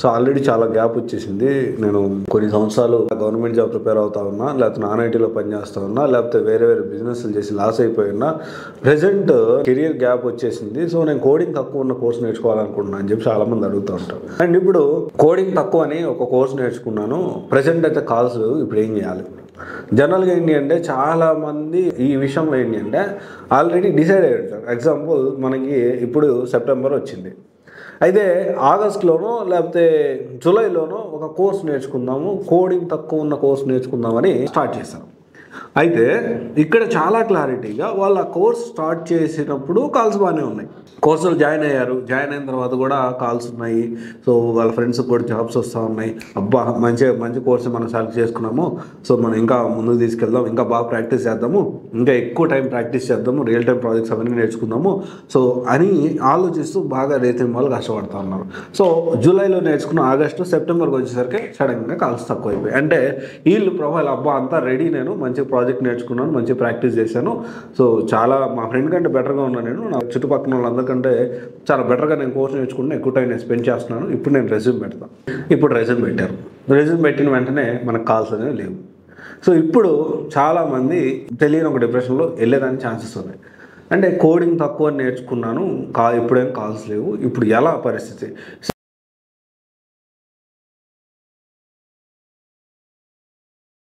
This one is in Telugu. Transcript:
సో ఆల్రెడీ చాలా గ్యాప్ వచ్చేసింది. నేను కొన్ని సంవత్సరాలు గవర్నమెంట్ జాబ్ ప్రిపేర్ అవుతా ఉన్నా, లేకపోతే నాన్ ఐటీలో పనిచేస్తా ఉన్నా, లేకపోతే వేరే వేరే బిజినెస్లు చేసి లాస్ అయిపోయి ఉన్నా. ప్రెజెంట్ కెరియర్ గ్యాప్ వచ్చేసింది. సో నేను కోడింగ్ తక్కువ ఉన్న కోర్స్ నేర్చుకోవాలనుకుంటున్నాను అని చెప్పి చాలా మంది అడుగుతూ ఉంటారు. అండ్ ఇప్పుడు కోడింగ్ తక్కువ అని ఒక కోర్స్ నేర్చుకున్నాను, ప్రెజెంట్ అయితే కాల్స్ ఇప్పుడు ఏం చేయాలి? జనరల్గా ఏంటి అంటే చాలామంది ఈ విషయంలో ఏంటి అంటే ఆల్రెడీ డిసైడ్ అయ్యి ఉంటారు. ఎగ్జాంపుల్ మనకి ఇప్పుడు సెప్టెంబర్ వచ్చింది, అయితే ఆగస్టులోనో లేకపోతే జూలైలోనో ఒక కోర్స్ నేర్చుకుందాము, కోడింగ్ తక్కువ ఉన్న కోర్స్ నేర్చుకుందామని స్టార్ట్ చేశారు. అయితే ఇక్కడ చాలా క్లారిటీగా వాళ్ళు ఆ కోర్స్ స్టార్ట్ చేసినప్పుడు కాల్స్ బాగానే ఉన్నాయి. కోర్సులు జాయిన్ అయ్యారు, జాయిన్ అయిన తర్వాత కూడా కాల్స్ ఉన్నాయి. సో వాళ్ళ ఫ్రెండ్స్కి కూడా జాబ్స్ వస్తూ ఉన్నాయి. అబ్బా మంచి కోర్స్ మనం సెలెక్ట్ చేసుకున్నాము, సో మనం ఇంకా ముందుకు తీసుకెళ్దాం, ఇంకా బాగా ప్రాక్టీస్ చేద్దాము, ఇంకా ఎక్కువ టైం ప్రాక్టీస్ చేద్దాము, రియల్ టైం ప్రాజెక్ట్స్ అవన్నీ నేర్చుకుందాము సో అని ఆలోచిస్తూ బాగా రైతు వాళ్ళు కష్టపడుతూ ఉన్నారు. సో జూలైలో నేర్చుకున్న ఆగస్టు సెప్టెంబర్కి వచ్చేసరికి సడన్గా కాల్స్ తక్కువ అయిపోయాయి. అంటే వీళ్ళు ప్రొఫైల్ అబ్బా అంతా రెడీ, నేను మంచి ప్రాజెక్ట్ నేర్చుకున్నాను, మంచి ప్రాక్టీస్ చేశాను, సో చాలా మా ఫ్రెండ్ కంటే బెటర్గా ఉన్నాను, నేను నా చుట్టుపక్కల వాళ్ళందరికంటే చాలా బెటర్గా నేను కోర్స్ నేర్చుకున్నాను, ఎక్కువ టైం నేను స్పెండ్ చేస్తున్నాను, ఇప్పుడు నేను రెజ్యూమ్ పెడతాను. ఇప్పుడు రెజ్యూమ్ పెట్టారు, రెజ్యూమ్ పెట్టిన వెంటనే మనకు కాల్స్ అనేవి లేవు. సో ఇప్పుడు చాలామంది తెలియని ఒక డిప్రెషన్లో వెళ్ళేదానికి ఛాన్సెస్ ఉన్నాయి. అంటే కోడింగ్ తక్కువ నేర్చుకున్నాను, ఇప్పుడేం కాల్స్ లేవు, ఇప్పుడు ఎలా పరిస్థితి?